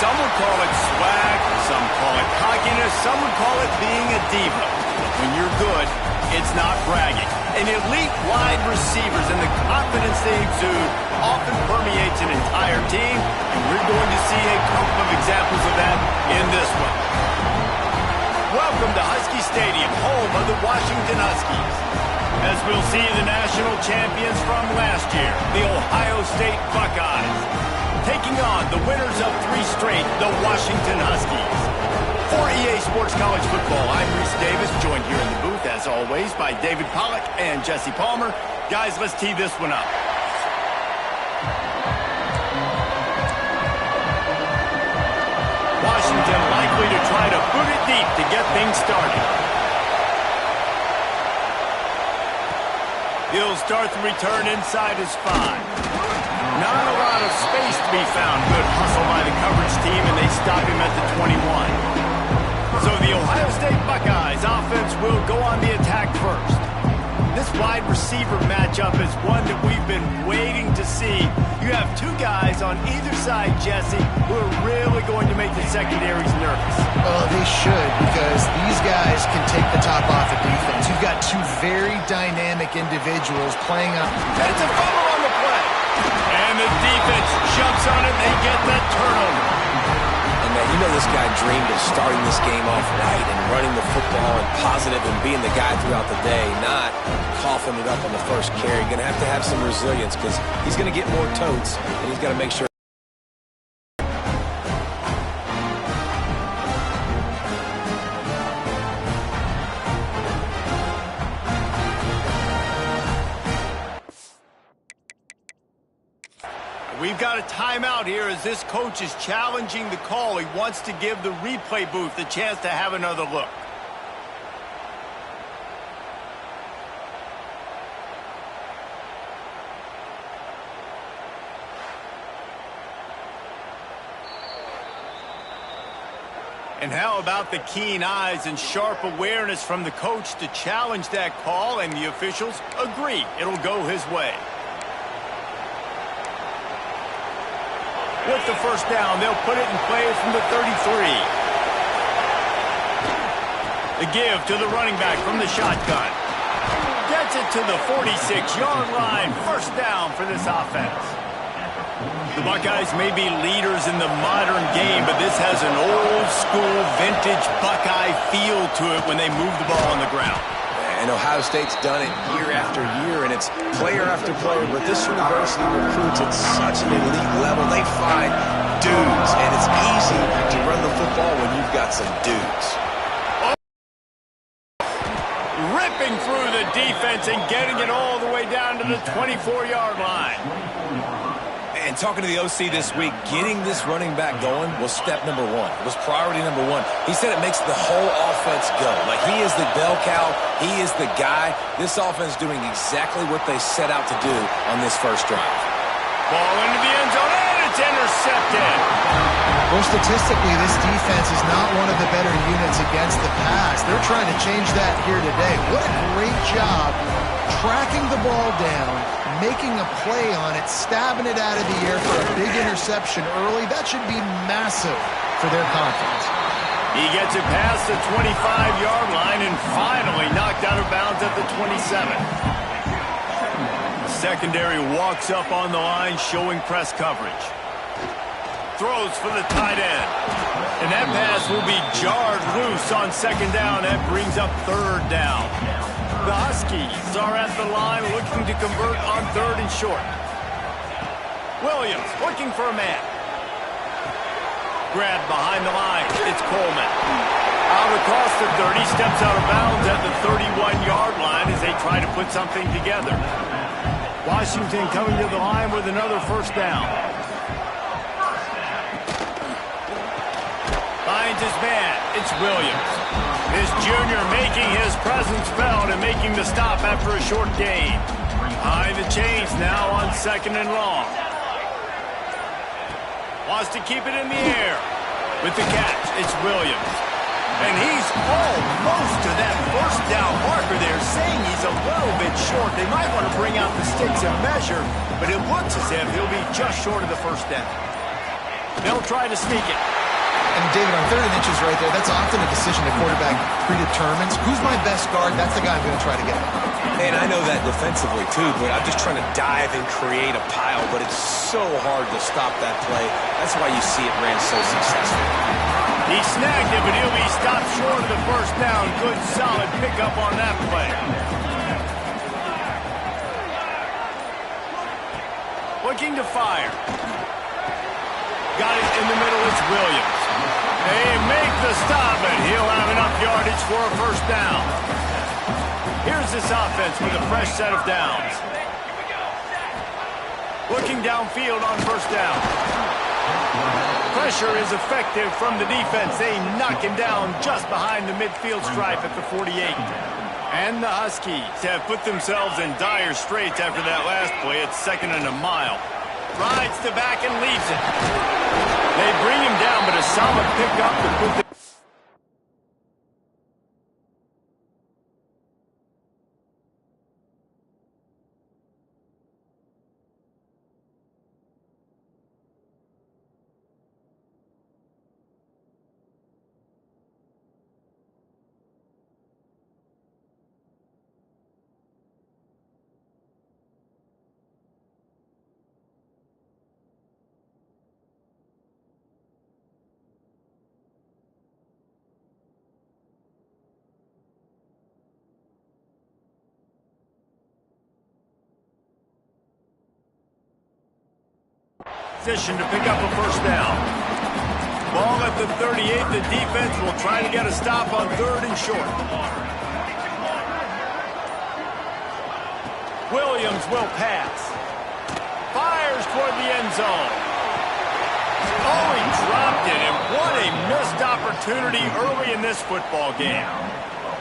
Some would call it swag, some call it cockiness, some would call it being a diva. When you're good, it's not bragging. And elite wide receivers and the confidence they exude often permeates an entire team, and we're going to see a couple of examples of that in this one. Welcome to Husky Stadium, home of the Washington Huskies. As we'll see the national champions from last year, the Ohio State Buckeyes, taking on the winners of 3 straight, the Washington Huskies. For EA Sports College Football, I'm Reese Davis, joined here in the booth, as always, by David Pollack and Jesse Palmer. Guys, let's tee this one up. Washington likely to try to boot it deep to get things started. He'll start the return inside his 5. Not a lot of space to be found. Good hustle by the coverage team, and they stop him at the 21. So the Ohio State Buckeyes offense will go on the attack first. This wide receiver matchup is one that we've been waiting to see. You have 2 guys on either side, Jesse, who are really going to make the secondaries nervous. Well, they should, because these guys can take the top off the defense. You've got 2 very dynamic individuals playing up. It's a fumble on the play. And the defense jumps on it. They get the turnover. And man, you know this guy dreamed of starting this game off right and running the football and positive and being the guy throughout the day, not coughing it up on the first carry. You're going to have some resilience because he's going to get more totes, and he's got to make sure. We've got a timeout here as this coach is challenging the call. He wants to give the replay booth the chance to have another look. And how about the keen eyes and sharp awareness from the coach to challenge that call, and the officials agree it'll go his way. With the first down, they'll put it in play from the 33. The give to the running back from the shotgun. Gets it to the 46-yard line. First down for this offense. The Buckeyes may be leaders in the modern game, but this has an old-school, vintage Buckeye feel to it when they move the ball on the ground. And Ohio State's done it year after year, and it's player after player. But this university recruits at such an elite level. They find dudes, and it's easy to run the football when you've got some dudes. Ripping through the defense and getting it all the way down to the 24-yard line. And talking to the OC this week, getting this running back going was step number 1. It was priority number 1. He said it makes the whole offense go. Like, he is the bell cow. He is the guy. This offense doing exactly what they set out to do on this first drive. Ball into the end zone, and it's intercepted. Well, statistically, this defense is not one of the better units against the pass. They're trying to change that here today. What a great job tracking the ball down, making a play on it, stabbing it out of the air for a big interception early. That should be massive for their confidence. He gets it past the 25-yard line and finally knocked out of bounds at the 27. The secondary walks up on the line, showing press coverage. Throws for the tight end. And that pass will be jarred loose on second down. That brings up third down. The Huskies are at the line looking to convert on third and short. Williams looking for a man. Grabbed behind the line. It's Coleman. Out across the 30, steps out of bounds at the 31-yard line as they try to put something together. Washington coming to the line with another first down. Finds his man. It's Williams. This junior making his presence felt and making the stop after a short gain. Behind the chains now on second and long. Wants to keep it in the air. With the catch, it's Williams. And he's almost to that first down marker there, saying he's a little bit short. They might want to bring out the sticks and measure, but it looks as if he'll be just short of the first down. They'll try to sneak it. And David, on 3rd and inches right there, that's often a decision the quarterback predetermines. Who's my best guard? That's the guy I'm going to try to get. And I know that defensively, too, but I'm just trying to dive and create a pile, but it's so hard to stop that play. That's why you see it ran so successful. He snagged it, but he'll be stopped short of the first down. Good, solid pickup on that play. Looking to fire. Got it in the middle. It's Williams. They make the stop, and he'll have enough yardage for a first down. Here's this offense with a fresh set of downs. Looking downfield on first down. Pressure is effective from the defense. They knock him down just behind the midfield stripe at the 48. And the Huskies have put themselves in dire straits after that last play. It's 2nd and a mile. Rides the back and leaves it. They bring him down, but a solid pickup to put the position to pick up a first down. Ball at the 38. The defense will try to get a stop on 3rd and short. Williams will pass. Fires toward the end zone. Oh, he dropped it, and what a missed opportunity early in this football game.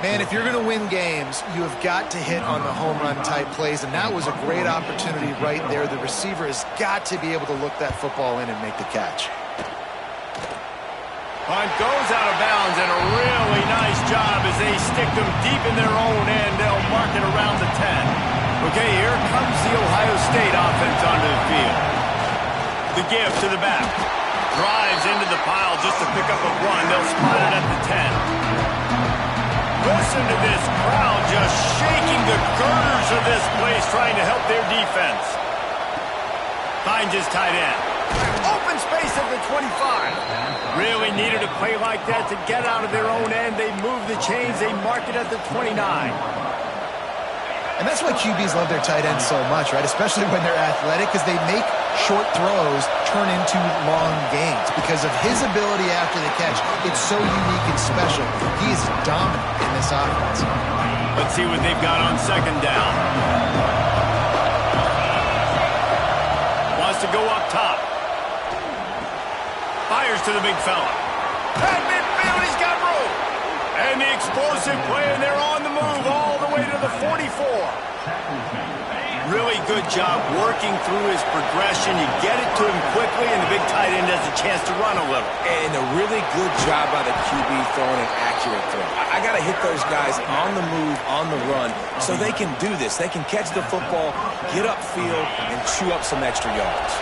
Man, if you're going to win games, you have got to hit on the home run type plays, and that was a great opportunity right there. The receiver has got to be able to look that football in and make the catch. Punt goes out of bounds, and a really nice job as they stick them deep in their own end. They'll mark it around the 10. Okay, here comes the Ohio State offense onto the field. The give to the back. Drives into the pile just to pick up a run. They'll spot it at the 10. Listen to this crowd just shaking the girders of this place, trying to help their defense. Finds his tight end. Open space at the 25. Really needed a play like that to get out of their own end. They move the chains. They mark it at the 29. And that's why QBs love their tight ends so much, right? Especially when they're athletic, because they make short throws turn into long gains. Because of his ability after the catch, it's so unique and special. He is dominant in this offense. Let's see what they've got on 2nd down. Wants to go up top. Fires to the big fella. At midfield, he's got room. And the explosive play, and they're on the move all the way to the 44. Really good job working through his progression. You get it to him quickly, and the big tight end has a chance to run a little. And a really good job by the QB throwing an accurate throw. I got to hit those guys on the move, on the run, so they can do this. They can catch the football, get upfield, and chew up some extra yards.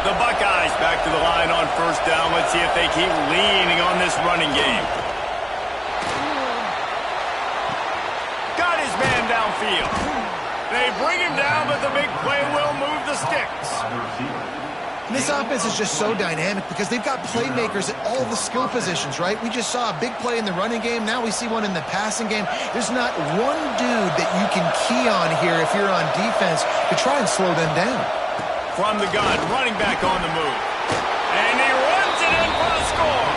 The Buckeyes back to the line on first down. Let's see if they keep leaning on this running game. Got his man downfield. They bring him down, but the big play will move the sticks. And this offense is just so dynamic because they've got playmakers at all the skill positions, right? We just saw a big play in the running game. Now we see one in the passing game. There's not one dude that you can key on here if you're on defense to try and slow them down. From the gun, running back on the move. And he runs it in for the score.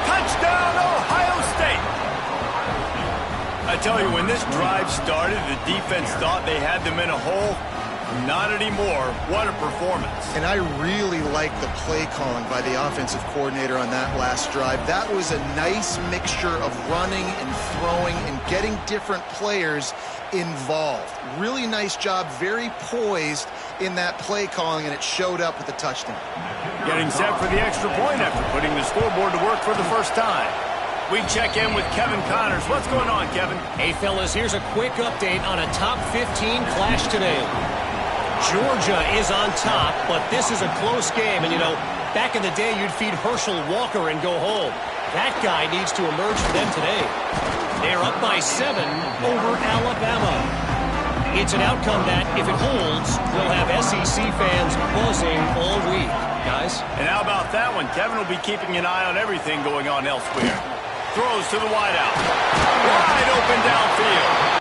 Touchdown, Ohio State. I tell you, when this drive started, the defense thought they had them in a hole. Not anymore. What a performance. And I really like the play calling by the offensive coordinator on that last drive. That was a nice mixture of running and throwing and getting different players involved. Really nice job, very poised in that play calling, and it showed up with a touchdown. Getting set for the extra point after putting the scoreboard to work for the first time. We check in with Kevin Connors. What's going on, Kevin? Hey, fellas, here's a quick update on a top 15 clash today. Georgia is on top, but this is a close game. And, you know, back in the day, you'd feed Herschel Walker and go home. That guy needs to emerge for them today. They're up by 7 over Alabama. It's an outcome that, if it holds, will have SEC fans buzzing all week. Guys? And how about that one? Kevin will be keeping an eye on everything going on elsewhere. Throws to the wideout. Wide open downfield.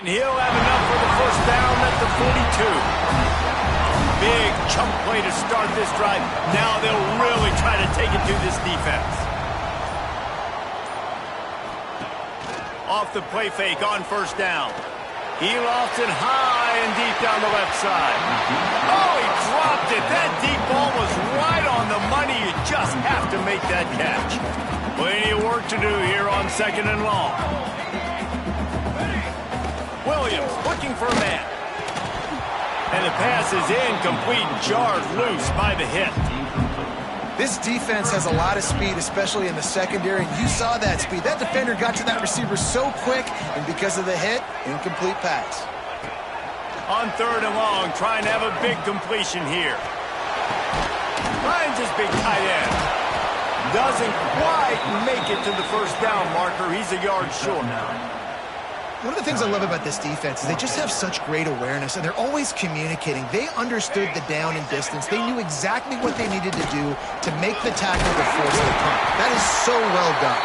And he'll have enough for the first down at the 42. Big chunk play to start this drive. Now they'll really try to take it to this defense. Off the play fake on first down. He lofts it high and deep down the left side. Oh, he dropped it. That deep ball was right on the money. You just have to make that catch. Plenty of work to do here on 2nd and long. Williams looking for a man. And the pass is incomplete, jarred loose by the hit. This defense has a lot of speed, especially in the secondary. You saw that speed. That defender got to that receiver so quick, and because of the hit, incomplete pass. On 3rd and long, trying to have a big completion here. Finds his big tight end. Doesn't quite make it to the first down marker. He's a yard short. One of the things I love about this defense is they just have such great awareness, and they're always communicating. They understood the down and distance. They knew exactly what they needed to do to make the tackle to force the punt. That is so well done.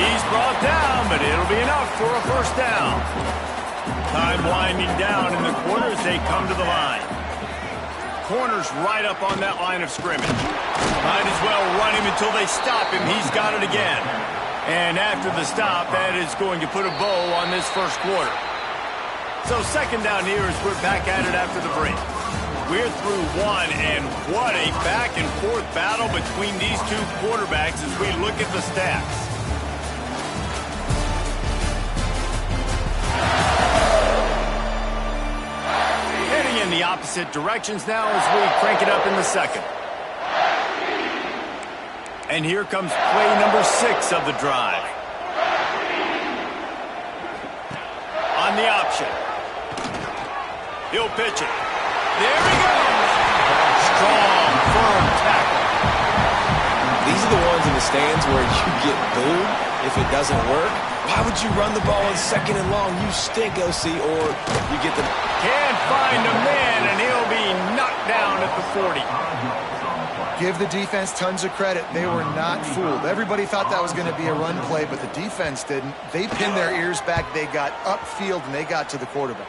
He's brought down, but it'll be enough for a first down. Time winding down in the quarter as they come to the line. Corner's right up on that line of scrimmage. Might as well run him until they stop him. He's got it again. And after the stop, that is going to put a bow on this first quarter. So 2nd down here as we're back at it after the break. We're through one, and what a back-and-forth battle between these two quarterbacks as we look at the stats. Heading in the opposite directions now as we crank it up in the 2nd. And here comes play number 6 of the drive. On the option. He'll pitch it. There he goes. Strong, firm tackle. These are the ones in the stands where you get booed if it doesn't work. Why would you run the ball on 2nd and long? You stink, OC, or you get the... Can't find a man, and he'll be knocked down at the 40. Give the defense tons of credit. They were not fooled. Everybody thought that was going to be a run play, but the defense didn't. They pinned their ears back. They got upfield, and they got to the quarterback.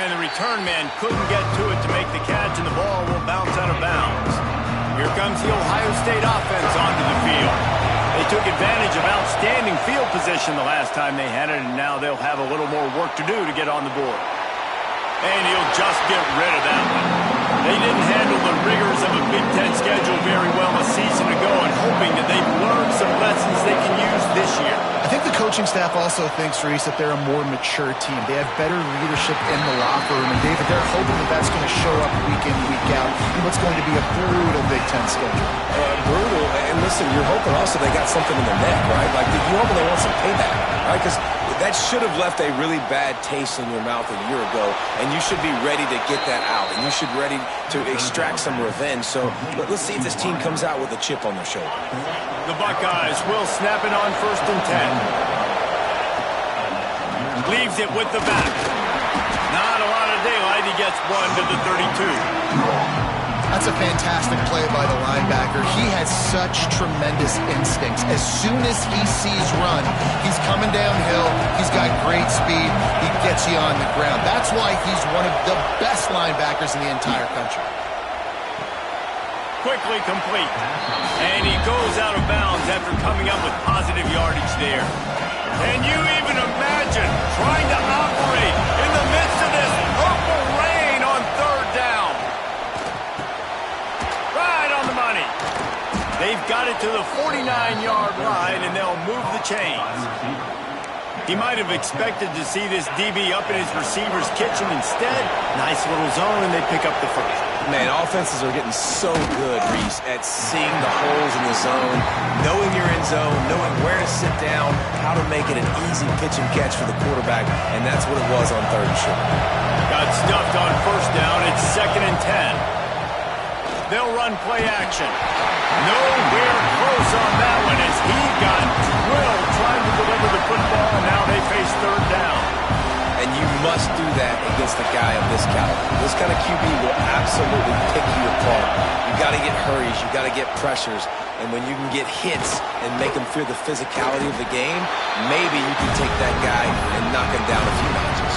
And the return man couldn't get to it to make the catch, and the ball will bounce out of bounds. Here comes the Ohio State offense onto the field. They took advantage of outstanding field position the last time they had it, and now they'll have a little more work to do to get on the board. And he'll just get rid of that one. They didn't handle the rigors of a Big Ten schedule very well a season ago, and hoping that they've learned some lessons they can use this year. I think the coaching staff also thinks, Reese, that they're a more mature team. They have better leadership in the locker room, and David, they're hoping that that's going to show up week in, week out in what's going to be a brutal Big Ten schedule. Brutal, and listen, you're hoping also they got something in their neck, right? Like, you're hoping they want some payback, right? Because that should have left a really bad taste in your mouth a year ago, and you should be ready to get that out, and you should be ready to extract some revenge. So let's see if this team comes out with a chip on their shoulder. The Buckeyes will snap it on 1st and 10. Leaves it with the back. Not a lot of daylight. He gets one to the 32. That's a fantastic play by the linebacker. He has such tremendous instincts. As soon as he sees run, he's coming downhill. He's got great speed. He gets you on the ground. That's why he's one of the best linebackers in the entire country. Quickly complete. And he goes out of bounds after coming up with positive yardage there. Can you even imagine trying to operate in the midst of this purple rain on 3rd down? Right on the money. They've got it to the 49-yard line, and they'll move the chains. He might have expected to see this DB up in his receiver's kitchen. Instead, nice little zone, and they pick up the first. Man, offenses are getting so good, Reese, at seeing the holes in the zone, knowing you're in zone, knowing where to sit down, how to make it an easy pitch and catch for the quarterback, and that's what it was on 3rd and short. Got stuffed on 1st down. It's 2nd and 10. They'll run play action. Nowhere close on that one as he got drilled trying to deliver the football, and now they face 3rd down. And you must do that against a guy of this caliber. This kind of QB will absolutely pick you apart. You got to get hurries. You got to get pressures. And when you can get hits and make him feel the physicality of the game, maybe you can take that guy and knock him down a few notches.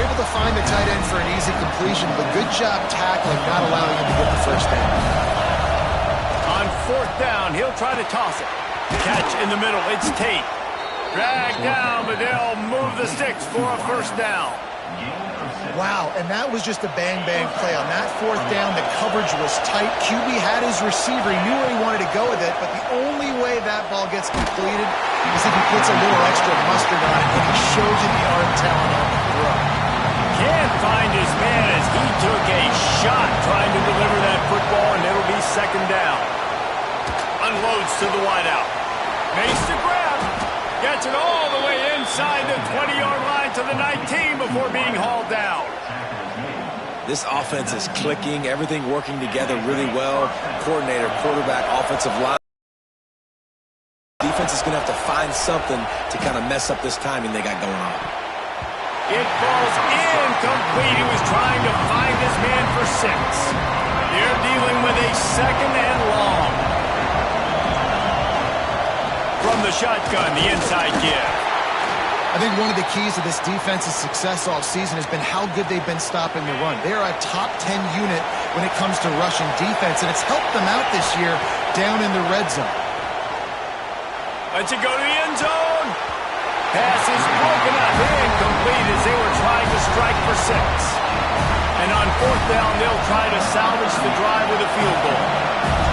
able to find the tight end for an easy completion, but good job tackling, not allowing him to get the first down. On fourth down, he'll try to toss it. Catch in the middle, it's Tate. Drag down, but they'll move the sticks for a first down. Wow, and that was just a bang-bang play. On that fourth down, the coverage was tight. QB had his receiver. He knew where he wanted to go with it, but the only way that ball gets completed is if he puts a little extra mustard on it, and he shows you the arm talent on the throw. Can't find his man as he took a shot trying to deliver that football, and it'll be second down. Unloads to the wideout. Makes the grab. Gets it all the way inside the 20-yard line to the 19 before being hauled down. This offense is clicking, everything working together really well. Coordinator, quarterback, offensive line. Defense is going to have to find something to kind of mess up this timing they got going on. It falls incomplete. He was trying to find his man for 6. They're dealing with a second and long. From the shotgun, the inside give. I think one of the keys to this defense's success all season has been how good they've been stopping the run. They're a top 10 unit when it comes to rushing defense, and it's helped them out this year down in the red zone. Let's it go to the end zone. Pass is broken up, incomplete as they were trying to strike for 6. And on fourth down, they'll try to salvage the drive with a field goal.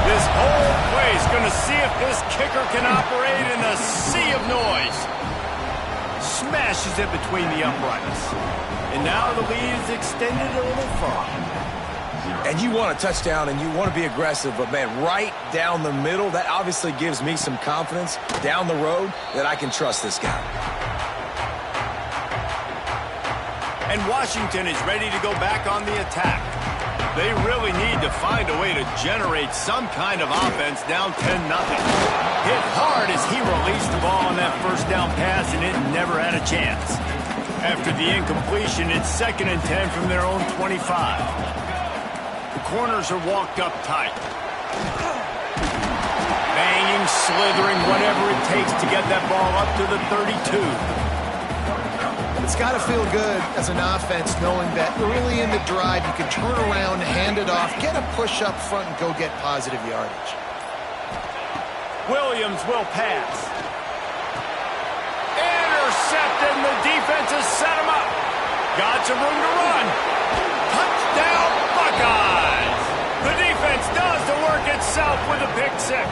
This whole place going to see if this kicker can operate in a sea of noise. Smashes it between the uprights. And now the lead is extended a little further. And you want a touchdown and you want to be aggressive, but man, right down the middle, that obviously gives me some confidence down the road that I can trust this guy. And Washington is ready to go back on the attack. They really need to find a way to generate some kind of offense down 10-0. Hit hard as he released the ball on that first down pass, and it never had a chance. After the incompletion, it's 2nd and 10 from their own 25. The corners are walked up tight. Banging, slithering, whatever it takes to get that ball up to the 32. It's got to feel good as an offense knowing that early in the drive you can turn around, hand it off, get a push up front, and go get positive yardage. Williams will pass. Intercepted, and the defense has set him up. Got some room to run. Touchdown, Buckeyes! The defense does the work itself with a pick 6.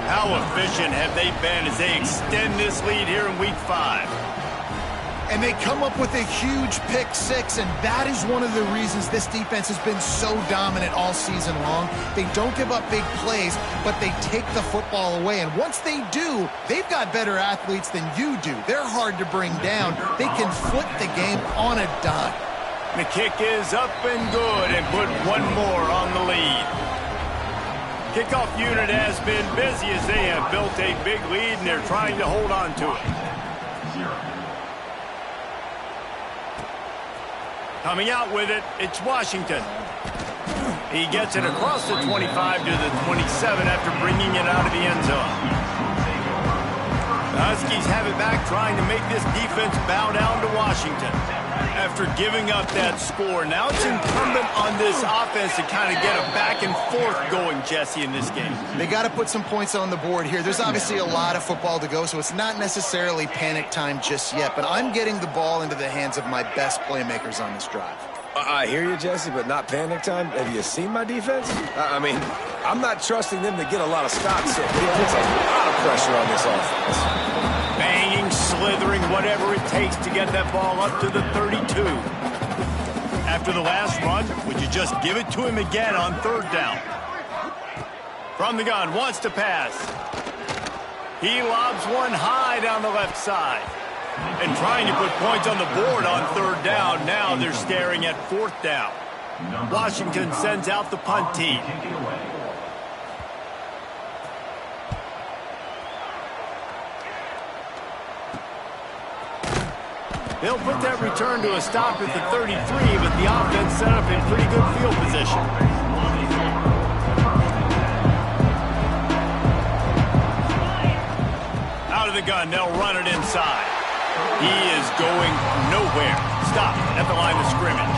How efficient have they been as they extend this lead here in Week 5? And they come up with a huge pick 6, and that is one of the reasons this defense has been so dominant all season long. They don't give up big plays, but they take the football away. And once they do, they've got better athletes than you do. They're hard to bring down. They can flip the game on a dime. The kick is up and good, and put one more on the lead. Kickoff unit has been busy as they have built a big lead, and they're trying to hold on to it. Coming out with it, it's Washington. He gets it across the 25 to the 27 after bringing it out of the end zone. The Huskies have it back, trying to make this defense bow down to Washington. After giving up that score, now it's incumbent on this offense to kind of get a back and forth going, Jesse, in this game. They got to put some points on the board here. There's obviously a lot of football to go, so it's not necessarily panic time just yet, but I'm getting the ball into the hands of my best playmakers on this drive. I hear you, Jesse, but not panic time. Have you seen my defense? I mean, I'm not trusting them to get a lot of stops, so it puts a lot of pressure on this offense. Banging, slithering, whatever it takes to get that ball up to the 32. After the last run, would you just give it to him again on 3rd down? From the gun, wants to pass. He lobs one high down the left side. And trying to put points on the board on 3rd down. Now they're staring at 4th down. Washington sends out the punt team. They'll put that return to a stop at the 33, but the offense set up in pretty good field position. Out of the gun, they'll run it inside. He is going nowhere. Stop at the line of scrimmage.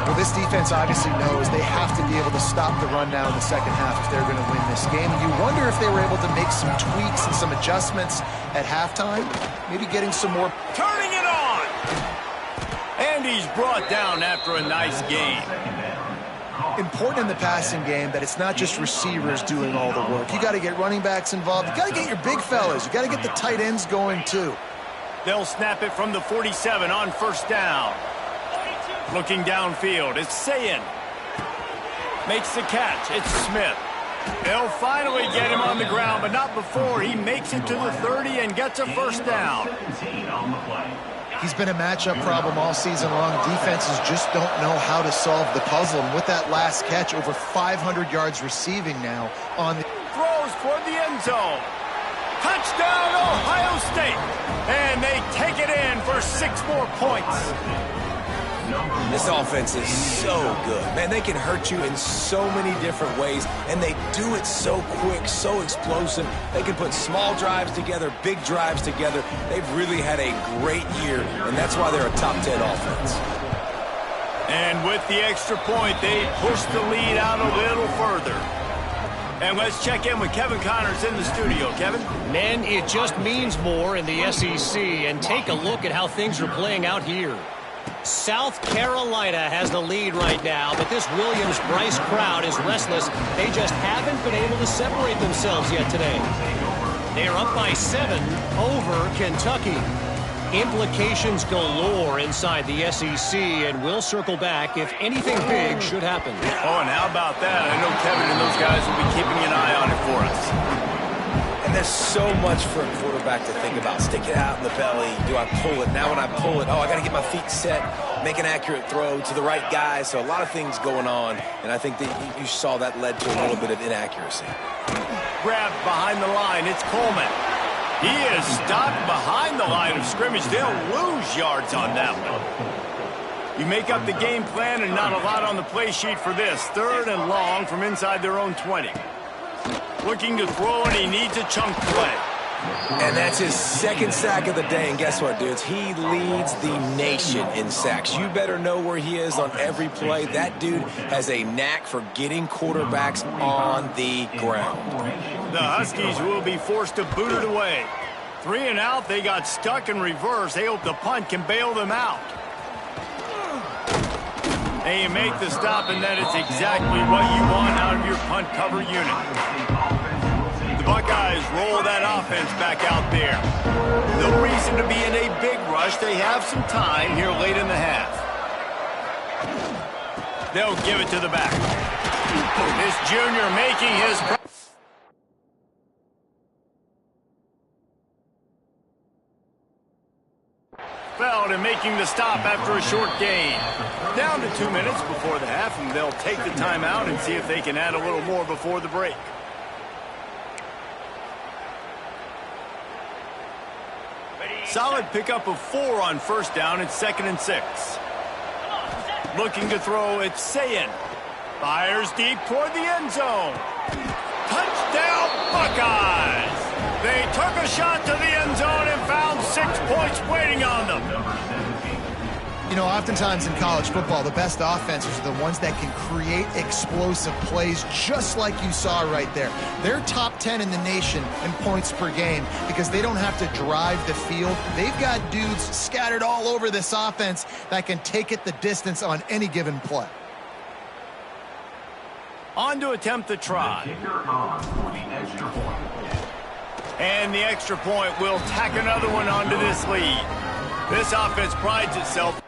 Well, this defense obviously knows they have to be able to stop the run now in the second half if they're going to win this game. You wonder if they were able to make some tweaks and some adjustments at halftime, maybe getting some more. Turning it on! And he's brought down after a nice game. Important in the passing game that it's not just receivers doing all the work. You got to get running backs involved. You got to get your big fellas. You got to get the tight ends going too. They'll snap it from the 47 on first down. Looking downfield, it's Sayin. Makes the catch, it's Smith. They'll finally get him on the ground, but not before he makes it to the 30 and gets a first down. He's been a matchup problem all season long. Defenses just don't know how to solve the puzzle. And with that last catch, over 500 yards receiving now on the... Throws toward the end zone. Touchdown, Ohio State. And they take it in for 6 more points. This offense is so good. Man, they can hurt you in so many different ways, and they do it so quick, so explosive. They can put small drives together, big drives together. They've really had a great year, and that's why they're a top 10 offense. And with the extra point, they push the lead out a little further. And let's check in with Kevin Connors in the studio. Kevin? Men, it just means more in the SEC, and take a look at how things are playing out here. South Carolina has the lead right now, but this Williams-Bryce crowd is restless. They just haven't been able to separate themselves yet today. They're up by 7 over Kentucky. Implications galore inside the SEC, and we'll circle back if anything big should happen. Oh, and how about that? I know Kevin and those guys will be keeping an eye on it for us. And there's so much for a quarterback to think about. Stick it out in the belly. Do I pull it? Now when I pull it, I got to get my feet set, make an accurate throw to the right guy. So a lot of things going on, and I think that you saw that led to a little bit of inaccuracy. Grabbed behind the line. It's Coleman. He is stopped behind the line of scrimmage. They'll lose yards on that one. You make up the game plan and not a lot on the play sheet for this. 3rd and long from inside their own 20. Looking to throw, and he needs a chunk play. And that's his 2nd sack of the day. And guess what, dudes? He leads the nation in sacks. You better know where he is on every play. That dude has a knack for getting quarterbacks on the ground. The Huskies will be forced to boot it away. 3 and out. They got stuck in reverse. They hope the punt can bail them out. And you make the stop, and that is exactly what you want out of your punt cover unit. The Buckeyes roll that offense back out there. No reason to be in a big rush. They have some time here late in the half. They'll give it to the back. This junior making his... Feld and making the stop after a short gain. Down to 2 minutes before the half, and they'll take the timeout and see if they can add a little more before the break. Solid pickup of 4 on first down. It's 2nd and 6. Looking to throw, it's Sayin. Fires deep toward the end zone. Touchdown, Buckeyes! They took a shot to the end zone and found 6 points waiting on them. You know, oftentimes in college football, the best offenses are the ones that can create explosive plays just like you saw right there. They're top 10 in the nation in points per game because they don't have to drive the field. They've got dudes scattered all over this offense that can take it the distance on any given play. On to attempt the try. And the extra point will tack another one onto this lead. This offense prides itself.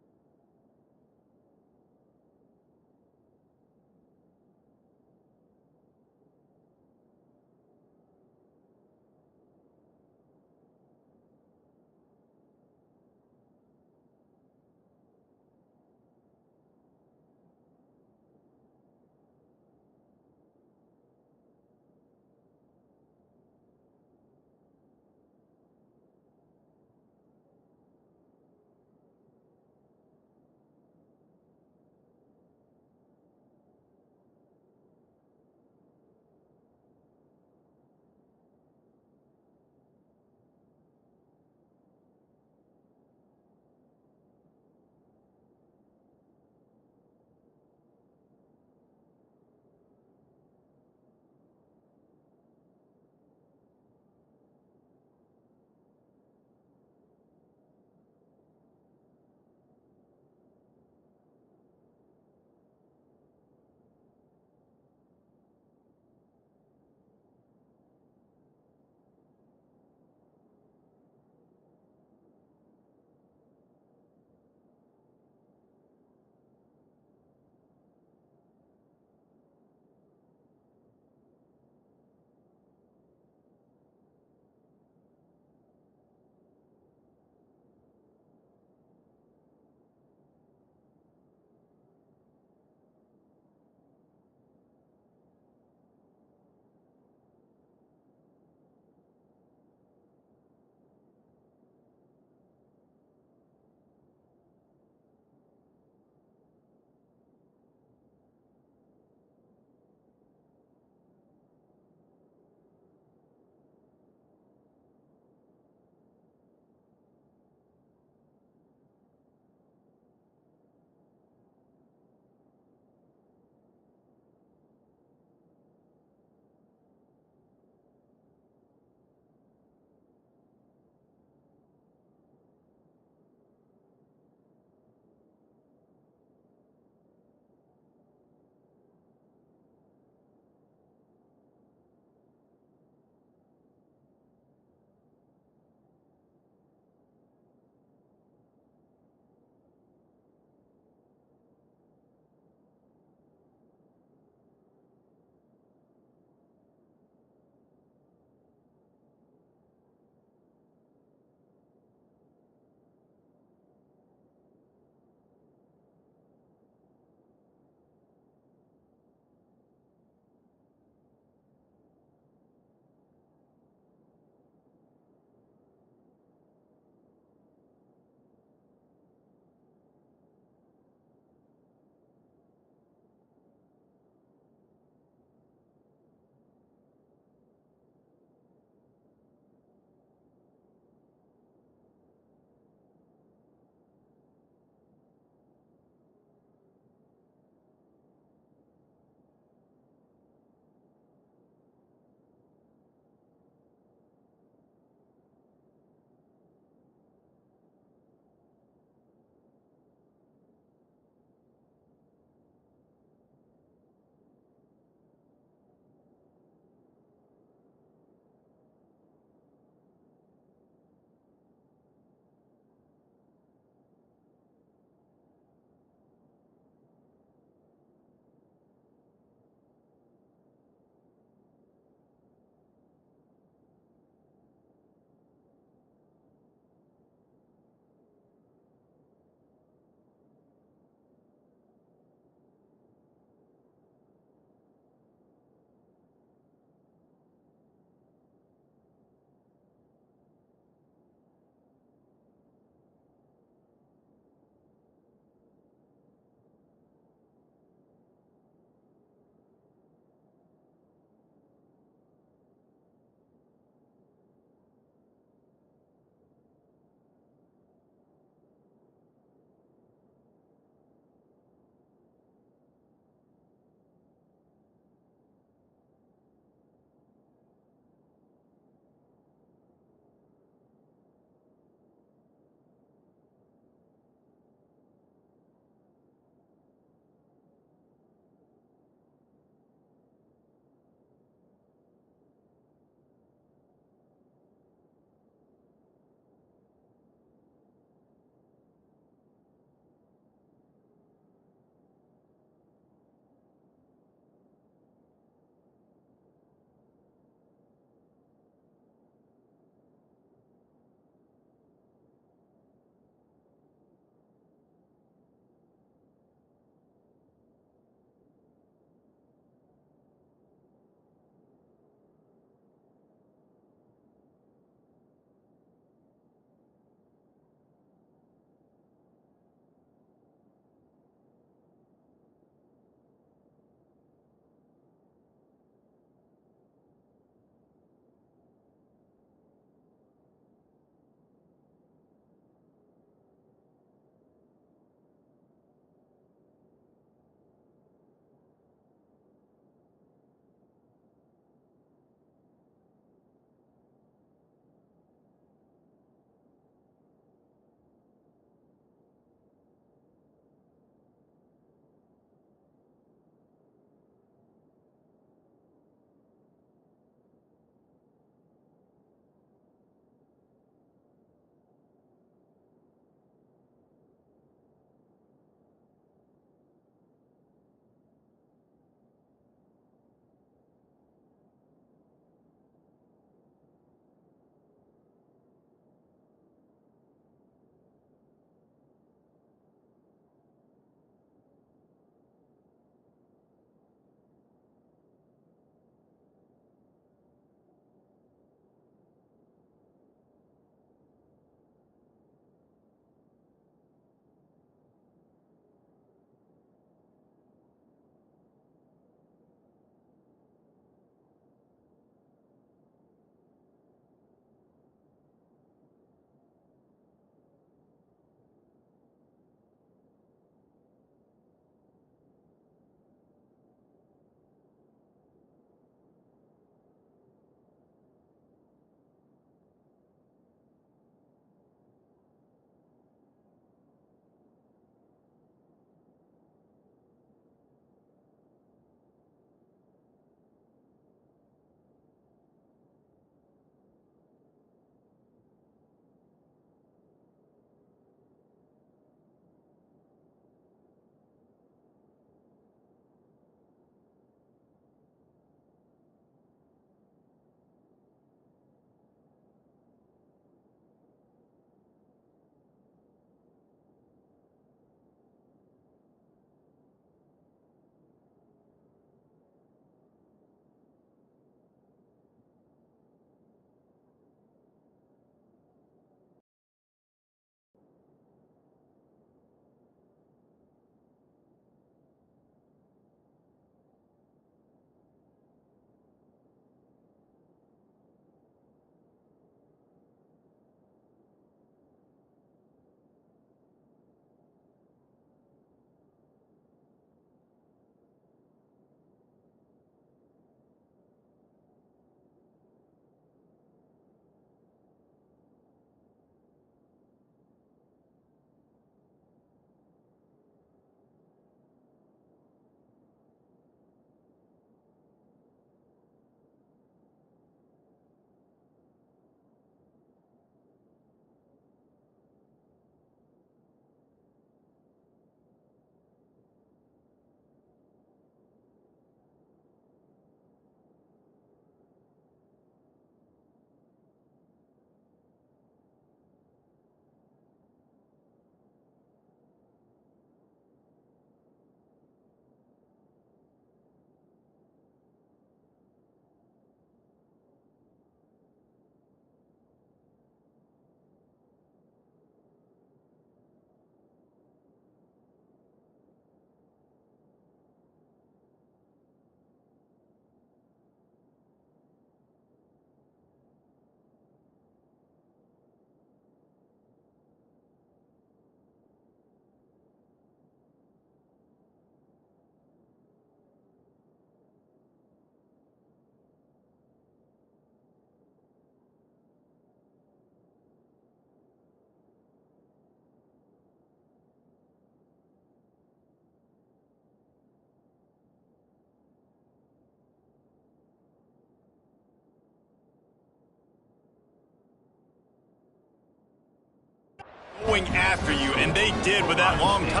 going after you, and they did with that long time.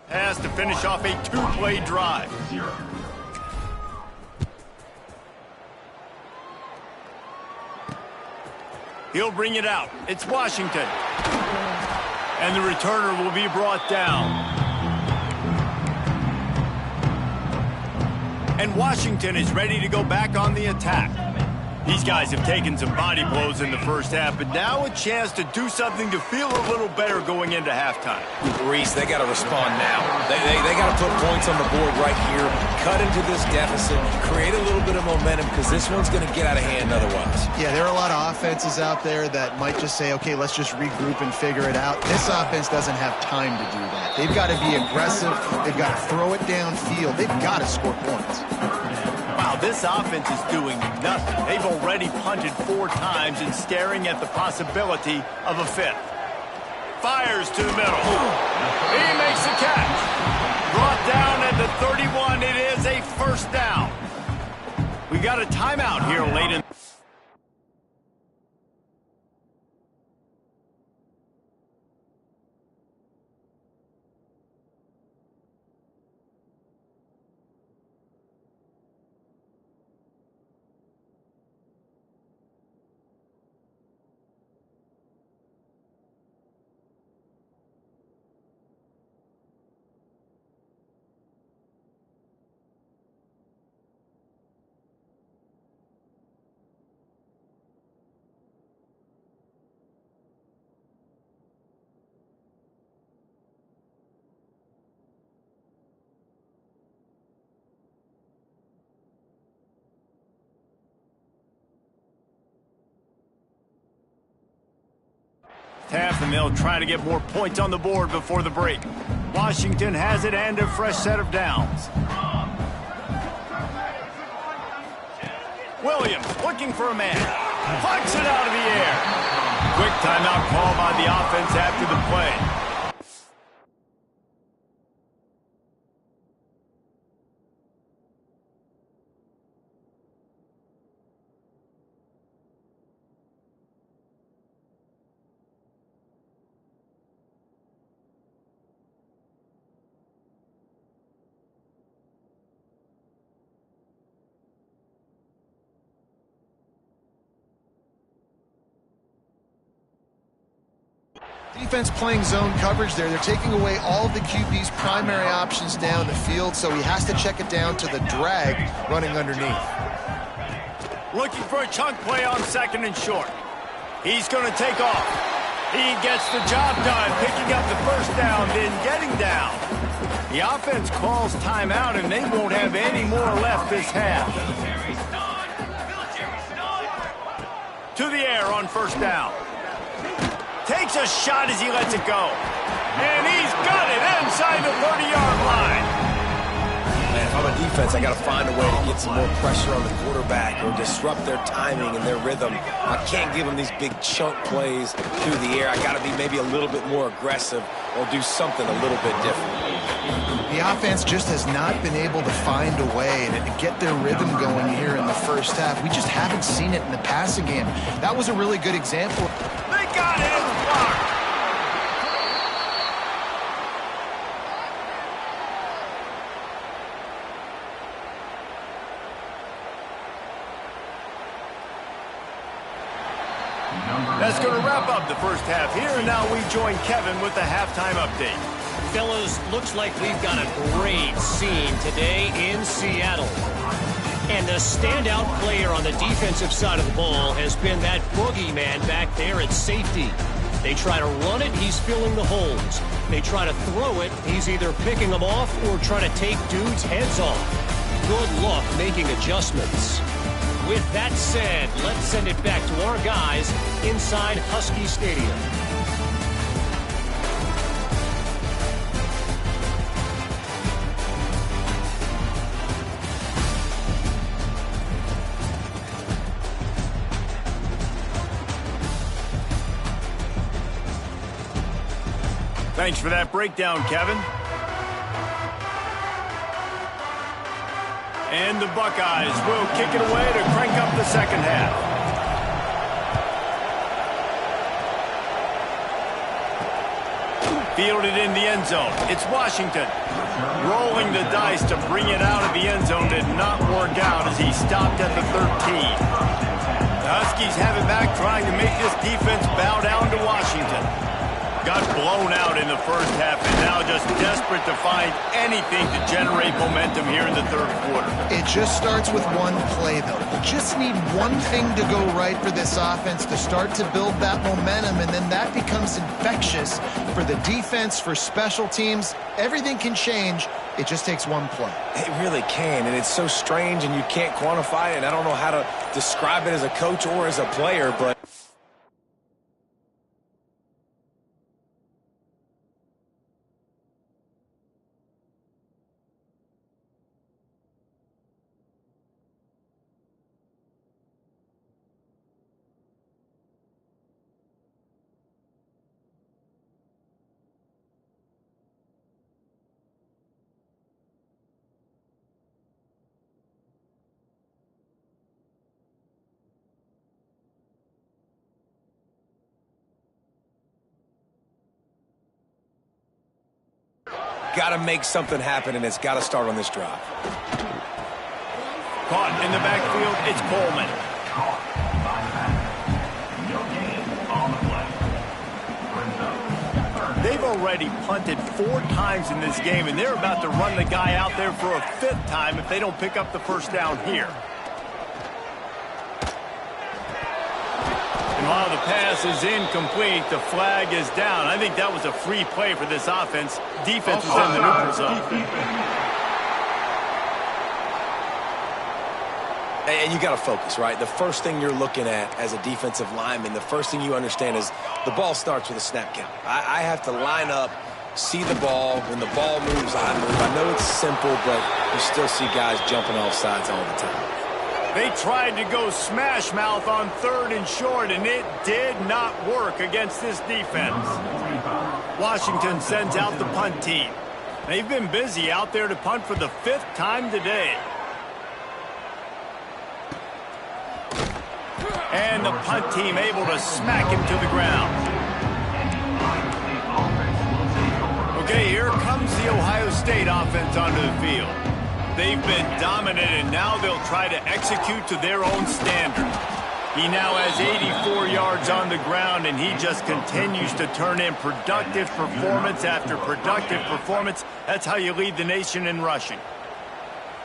Pass to finish off a two-play drive. He'll bring it out. It's Washington. And the returner will be brought down. And Washington is ready to go back on the attack. These guys have taken some body blows in the first half, but now a chance to do something to feel a little better going into halftime. Reese, they got to respond now. They got to put points on the board right here, cut into this deficit, create a little bit of momentum, because this one's going to get out of hand otherwise. Yeah, there are a lot of offenses out there that might just say, okay, let's just regroup and figure it out. This offense doesn't have time to do that. They've got to be aggressive. They've got to throw it downfield. They've got to score points. Wow, this offense is doing nothing. They've already punted 4 times and staring at the possibility of a 5th. Fires to the middle. He makes the catch. Brought down at the 31. It is a first down. We got a timeout here late in. Half, and they'll try to get more points on the board before the break. Washington has it and a fresh set of downs. Williams looking for a man. Plucks it out of the air. Quick timeout call by the offense after the play. Defense playing zone coverage there. They're taking away all of the QB's primary options down the field, so he has to check it down to the drag running underneath. Looking for a chunk play on 2nd and short. He's going to take off. He gets the job done, picking up the first down, then getting down. The offense calls timeout, and they won't have any more left this half. To the air on first down. Takes a shot as he lets it go. And he's got it inside the 30-yard line. Man, if I'm a defense, I got to find a way to get some more pressure on the quarterback or disrupt their timing and their rhythm. I can't give them these big chunk plays through the air. I got to be maybe a little bit more aggressive or do something a little bit different. The offense just has not been able to find a way to get their rhythm going here in the first half. We just haven't seen it in the passing game. That was a really good example. They got it. It's blocked. That's going to wrap up the first half here, and now we join Kevin with the halftime update. Fellas, looks like we've got a great scene today in Seattle. And the standout player on the defensive side of the ball has been that boogeyman back there at safety. They try to run it, he's filling the holes. They try to throw it, he's either picking them off or trying to take dudes' heads off. Good luck making adjustments. With that said, let's send it back to our guys inside Husky Stadium. Thanks for that breakdown, Kevin. And the Buckeyes will kick it away to crank up the second half. Fielded in the end zone. It's Washington. Rolling the dice to bring it out of the end zone did not work out as he stopped at the 13. The Huskies have it back, trying to make this defense bow down to Washington. Got blown out in the first half and now just desperate to find anything to generate momentum here in the third quarter. It just starts with one play, though. You just need one thing to go right for this offense to start to build that momentum, and then that becomes infectious for the defense, for special teams. Everything can change. It just takes one play. It really can, and it's so strange, and you can't quantify it, and I don't know how to describe it as a coach or as a player, but got to make something happen, and it's got to start on this drive. Caught in the backfield, it's Coleman. They've already punted 4 times in this game, and they're about to run the guy out there for a 5th time if they don't pick up the first down here. And while the pass is incomplete, the flag is down. I think that was a free play for this offense. Defense was in the neutral zone. And you got to focus, right? The first thing you're looking at as a defensive lineman, the first thing you understand is the ball starts with a snap count. I have to line up, see the ball. When the ball moves, I move. I know it's simple, but you still see guys jumping off sides all the time. They tried to go smash mouth on 3rd and short, and it did not work against this defense. Washington sends out the punt team. They've been busy out there to punt for the 5th time today. And the punt team able to smack him to the ground. Okay, here comes the Ohio State offense onto the field. They've been dominant, and now they'll try to execute to their own standard. He now has 84 yards on the ground, and he just continues to turn in productive performance after productive performance. That's how you lead the nation in rushing.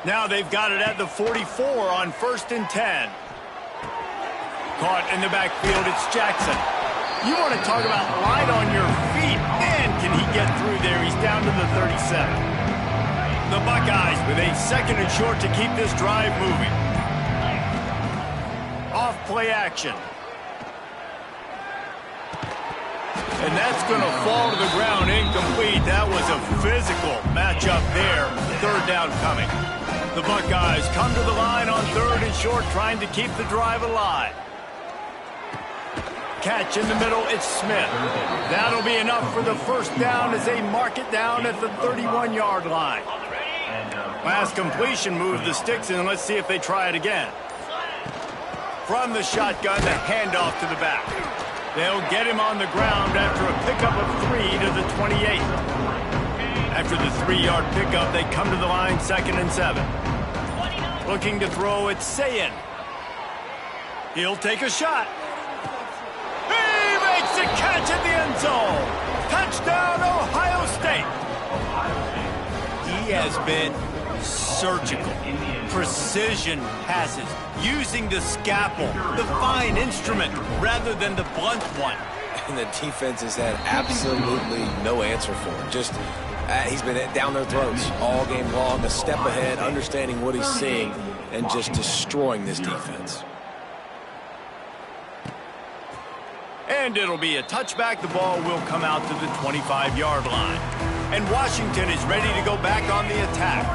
Now they've got it at the 44 on 1st and 10. Caught in the backfield, it's Jackson. You want to talk about light on your feet. Man, can he get through there. He's down to the 37. The Buckeyes with a 2nd and short to keep this drive moving. Off play action. And that's going to fall to the ground incomplete. That was a physical matchup there. 3rd down coming. The Buckeyes come to the line on 3rd and short, trying to keep the drive alive. Catch in the middle, it's Smith. That'll be enough for the 1st down as they mark it down at the 31-yard line. Last completion moved the sticks, and let's see if they try it again. From the shotgun, the handoff to the back. They'll get him on the ground after a pickup of 3 to the 28. After the 3-yard pickup, they come to the line 2nd and 7. Looking to throw, it's Sayin. He'll take a shot. He makes the catch at the end zone. Touchdown, Ohio State. He has been surgical. Precision passes, using the scalpel, the fine instrument, rather than the blunt one. And the defense has had absolutely no answer for him. Just, he's been down their throats all game long, a step ahead, understanding what he's seeing, and just destroying this defense. And it'll be a touchback. The ball will come out to the 25-yard line. And Washington is ready to go back on the attack.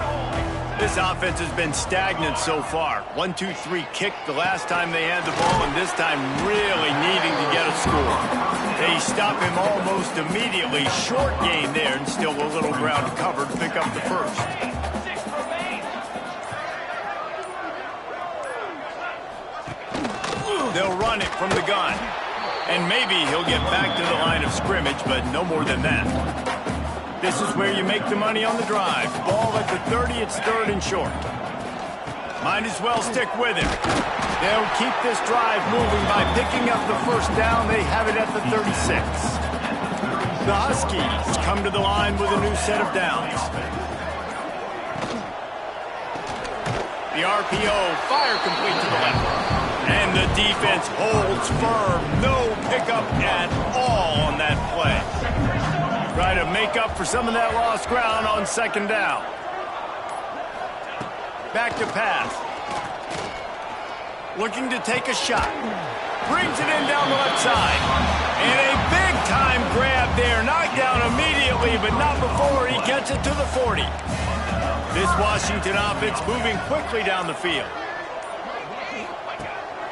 This offense has been stagnant so far. 1-2-3 kick the last time they had the ball, and this time really needing to get a score. They stop him almost immediately. Short gain there, and still a little ground covered to pick up the 1st. They'll run it from the gun. And maybe he'll get back to the line of scrimmage, but no more than that. This is where you make the money on the drive. Ball at the 30, it's third and short. Might as well stick with him. They'll keep this drive moving by picking up the first down. They have it at the 36. The Huskies come to the line with a new set of downs. The RPO, fire complete to the left. And the defense holds firm. No pickup at all on that play. Try to make up for some of that lost ground on second down. Back to pass. Looking to take a shot. Brings it in down the left side. And a big-time grab there. Knocked down immediately, but not before he gets it to the 40. This Washington offense moving quickly down the field.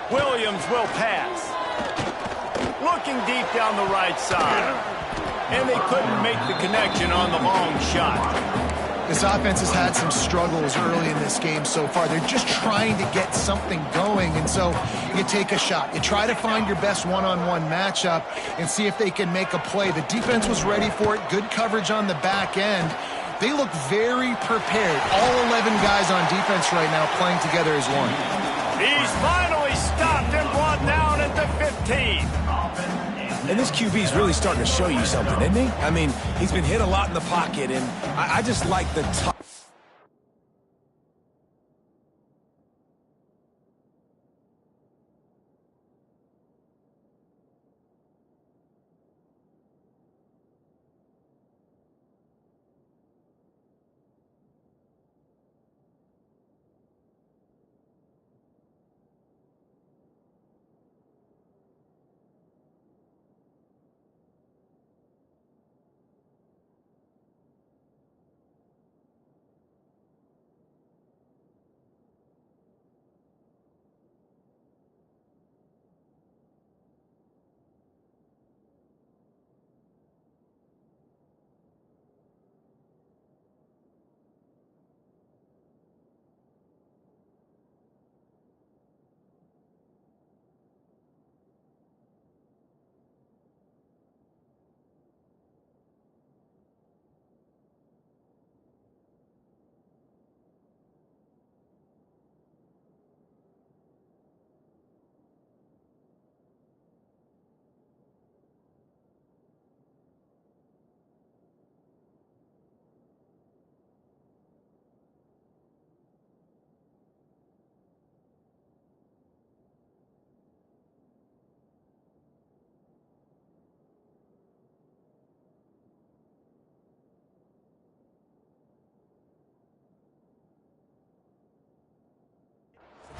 Williams will pass. Looking deep down the right side. And they couldn't make the connection on the long shot. This offense has had some struggles early in this game so far. They're just trying to get something going, and so you take a shot. You try to find your best one-on-one matchup and see if they can make a play. The defense was ready for it. Good coverage on the back end. They look very prepared. All 11 guys on defense right now playing together as one. He's finally stopped and brought down at the 15. And this QB's really starting to show you something, isn't he? I mean, he's been hit a lot in the pocket, and I just like the top.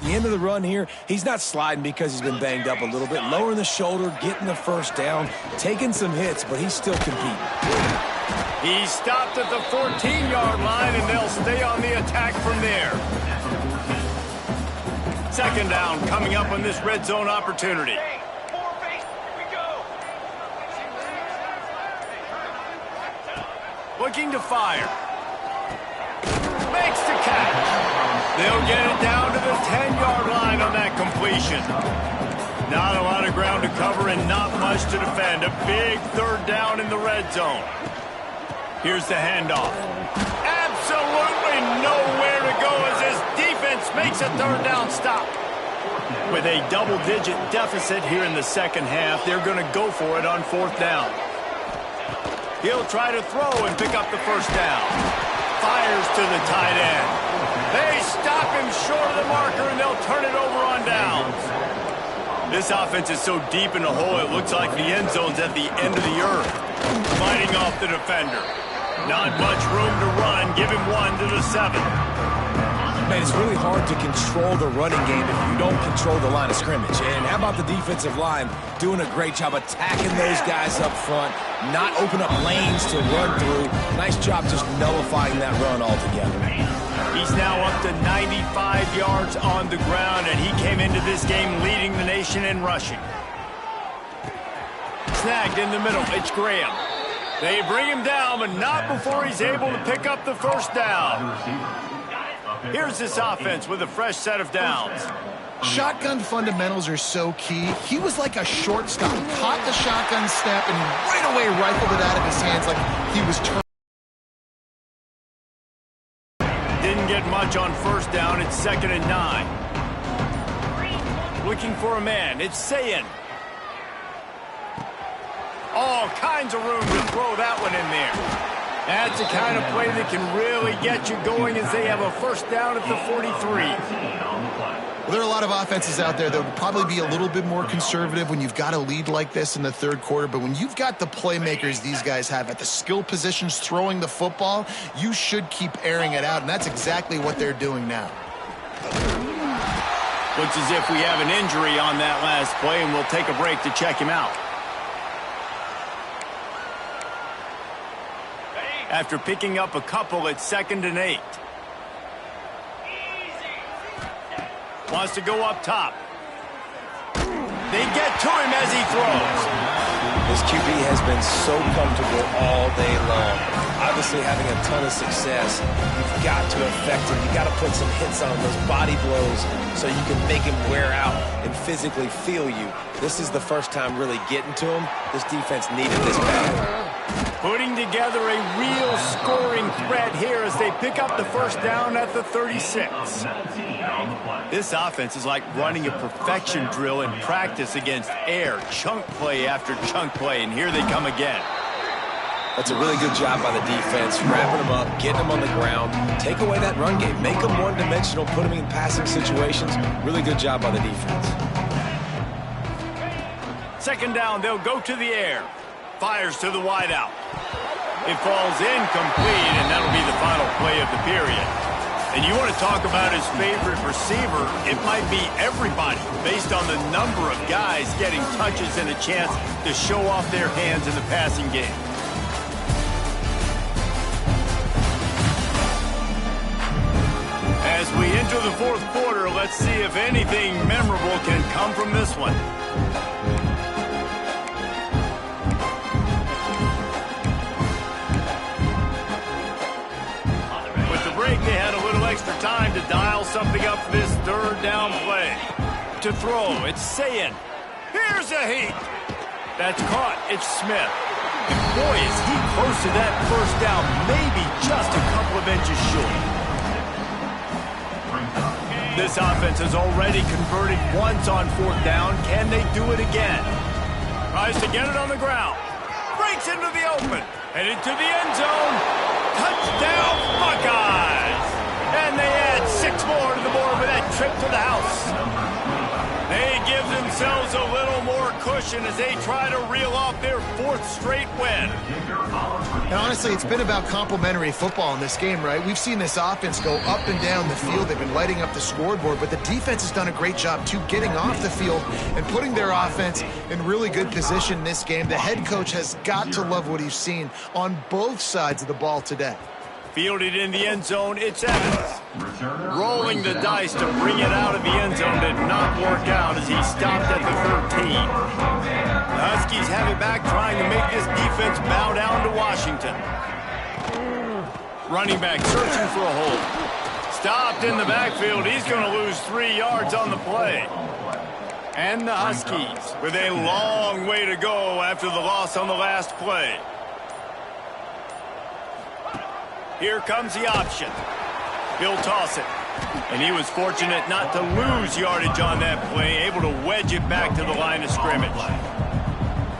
The end of the run here, he's not sliding because he's been banged up a little bit. Lowering the shoulder, getting the first down, taking some hits, but he's still competing. He stopped at the 14-yard line, and they'll stay on the attack from there. Second down coming up on this red zone opportunity. Looking to fire. Makes the catch. They'll get it down to the 10-yard line on that completion. Not a lot of ground to cover and not much to defend. A big third down in the red zone. Here's the handoff. Absolutely nowhere to go as this defense makes a third down stop. With a double-digit deficit here in the second half, they're going to go for it on fourth down. He'll try to throw and pick up the first down. Fires to the tight end. They stop him short of the marker, and they'll turn it over on downs. This offense is so deep in the hole, it looks like the end zone's at the end of the earth. Fighting off the defender. Not much room to run. Give him one to the 7. Man, it's really hard to control the running game if you don't control the line of scrimmage. And how about the defensive line doing a great job attacking those guys up front, not open up lanes to run through. Nice job just nullifying that run altogether. He's now up to 95 yards on the ground, and he came into this game leading the nation in rushing. Snagged in the middle. It's Graham. They bring him down, but not before he's able to pick up the first down. Here's this offense with a fresh set of downs. Shotgun fundamentals are so key. He was like a shortstop. Caught the shotgun step and right away rifled it out of his hands like he was turning. touch on first down. It's 2nd and 9. Looking for a man. It's Sayin. All kinds of room to throw that one in there. That's the kind of play that can really get you going as they have a first down at the 43. Well, there are a lot of offenses out there that would probably be a little bit more conservative when you've got a lead like this in the third quarter. But when you've got the playmakers these guys have at the skill positions throwing the football, you should keep airing it out. And that's exactly what they're doing now. Looks as if we have an injury on that last play, and we'll take a break to check him out. After picking up a couple at 2nd and 8. Wants to go up top. They get to him as he throws. This QB has been so comfortable all day long. Obviously having a ton of success. You've got to affect him. You've got to put some hits on those body blows so you can make him wear out and physically feel you. This is the first time really getting to him. This defense needed this bad. Putting together a real scoring threat here as they pick up the first down at the 36. This offense is like running a perfection drill in practice against air. Chunk play after chunk play, and here they come again. That's a really good job by the defense, wrapping them up, getting them on the ground, take away that run game, make them one-dimensional, put them in passing situations. Really good job by the defense. 2nd down, they'll go to the air. Fires to the wideout. It falls incomplete, and that'll be the final play of the period. And you want to talk about his favorite receiver, it might be everybody, based on the number of guys getting touches and a chance to show off their hands in the passing game. As we enter the fourth quarter, let's see if anything memorable can come from this one. They had a little extra time to dial something up for this 3rd down play. To throw, it's Sayin. Here's a heat. That's caught. It's Smith. And boy, is he close to that first down, maybe just a couple of inches short. This offense has already converted once on 4th down. Can they do it again? Tries to get it on the ground. Breaks into the open. Headed to the end zone. Touchdown, Buckeyes! And they add 6 more to the board with that trip to the house. They give themselves a little more cushion as they try to reel off their 4th straight win. And honestly, it's been about complementary football in this game, right? We've seen this offense go up and down the field. They've been lighting up the scoreboard, but the defense has done a great job, too, getting off the field and putting their offense in really good position in this game. The head coach has got to love what he's seen on both sides of the ball today. Fielded in the end zone, it's Evans. Rolling the dice to bring it out of the end zone did not work out as he stopped at the 13. The Huskies have it back, trying to make this defense bow down to Washington. Running back searching for a hole. Stopped in the backfield. He's going to lose 3 yards on the play. And the Huskies with a long way to go after the loss on the last play. Here comes the option. He'll toss it. And he was fortunate not to lose yardage on that play, able to wedge it back to the line of scrimmage.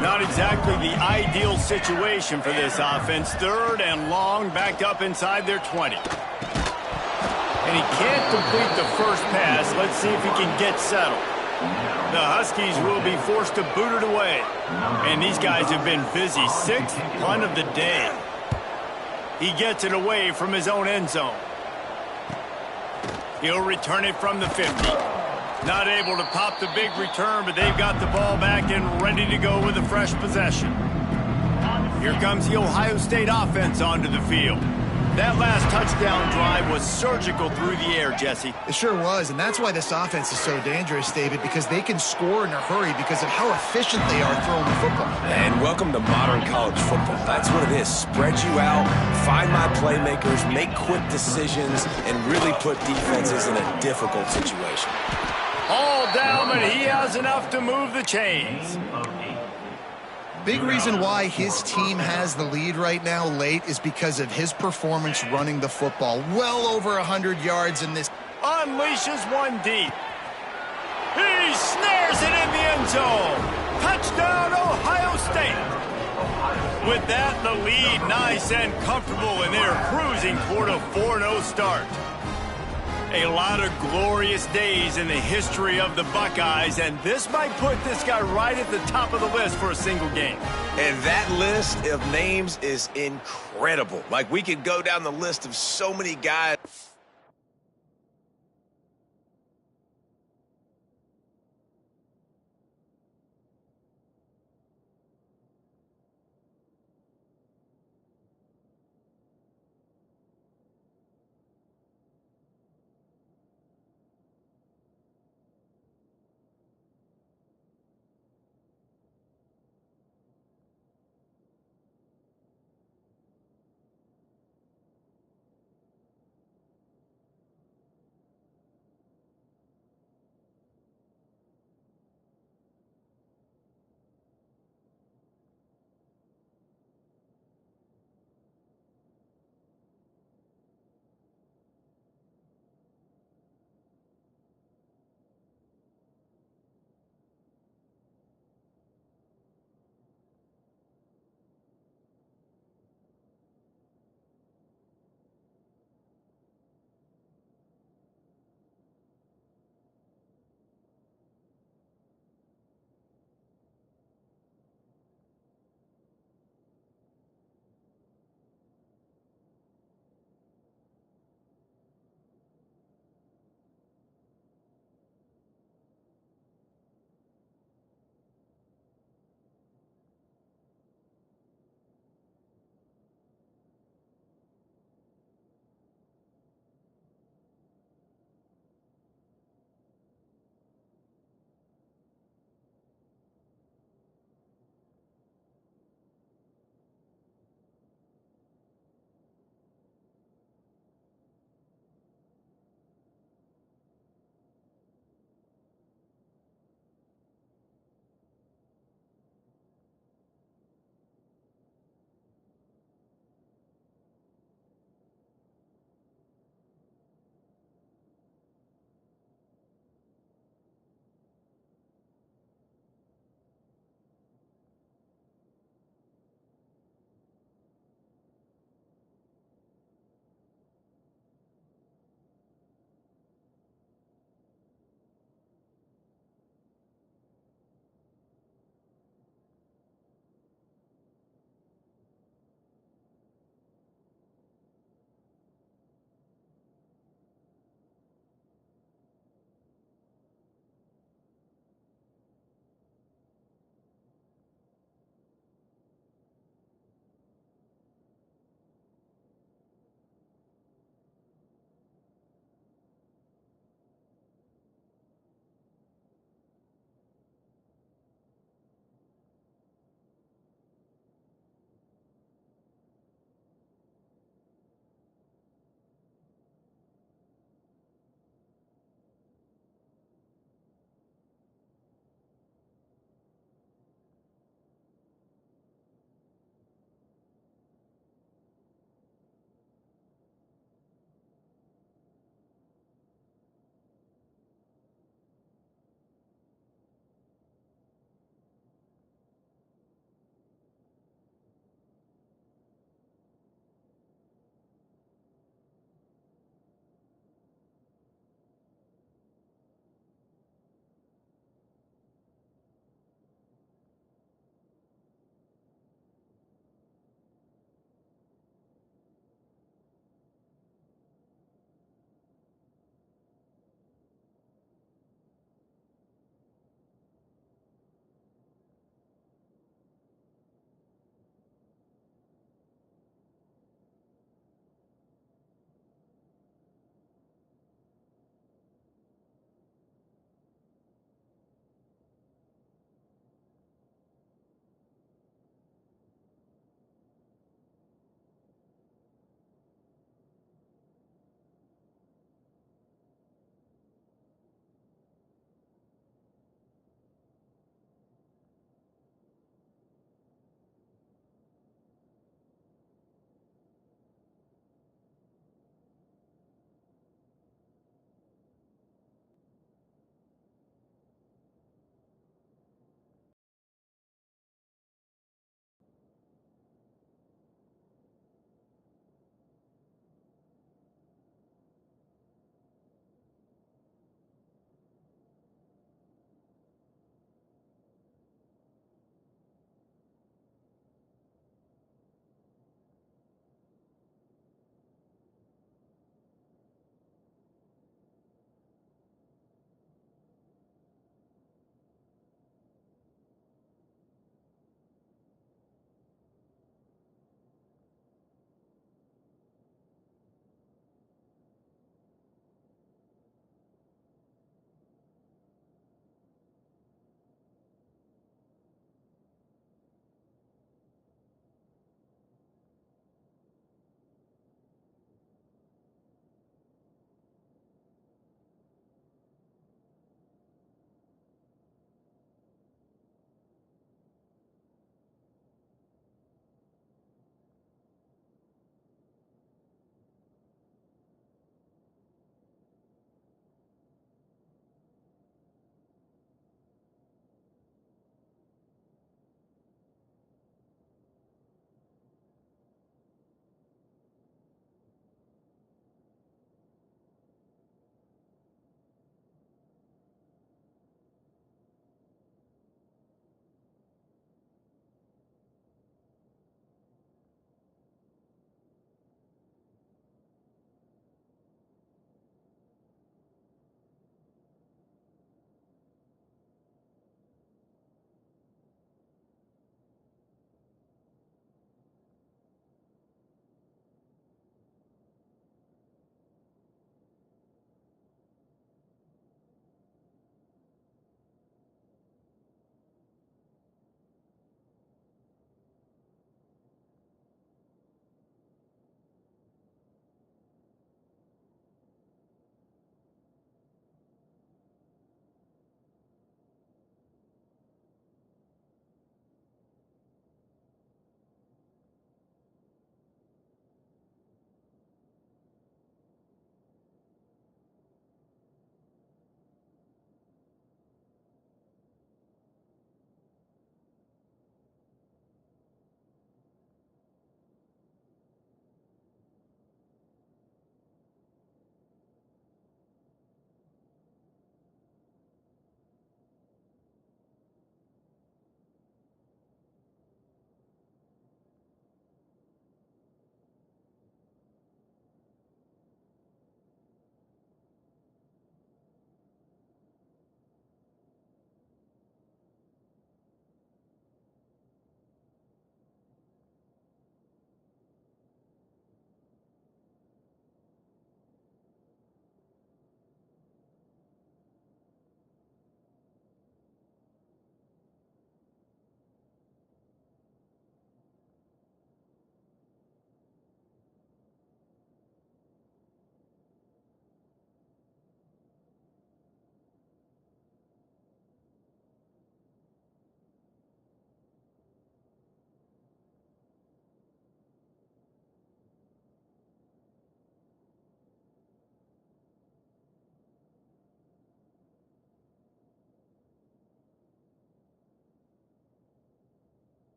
Not exactly the ideal situation for this offense. 3rd and long, backed up inside their 20. And he can't complete the first pass. Let's see if he can get settled. The Huskies will be forced to boot it away. And these guys have been busy. 6th punt of the day. He gets it away from his own end zone. He'll return it from the 50. Not able to pop the big return, but they've got the ball back and ready to go with a fresh possession. Here comes the Ohio State offense onto the field. That last touchdown drive was surgical through the air, Jesse. It sure was, and that's why this offense is so dangerous, David, because they can score in a hurry because of how efficient they are throwing the football. And welcome to modern college football. That's what it is. Spread you out, find my playmakers, make quick decisions, and really put defenses in a difficult situation. All down, but he has enough to move the chains. Big reason why his team has the lead right now late is because of his performance running the football. Well over 100 yards in this. Unleashes one deep. He snares it in the end zone. Touchdown, Ohio State. With that, the lead nice and comfortable, and they're cruising toward a 4-0 start. A lot of glorious days in the history of the Buckeyes, and this might put this guy right at the top of the list for a single game. And that list of names is incredible. Like, we could go down the list of so many guys.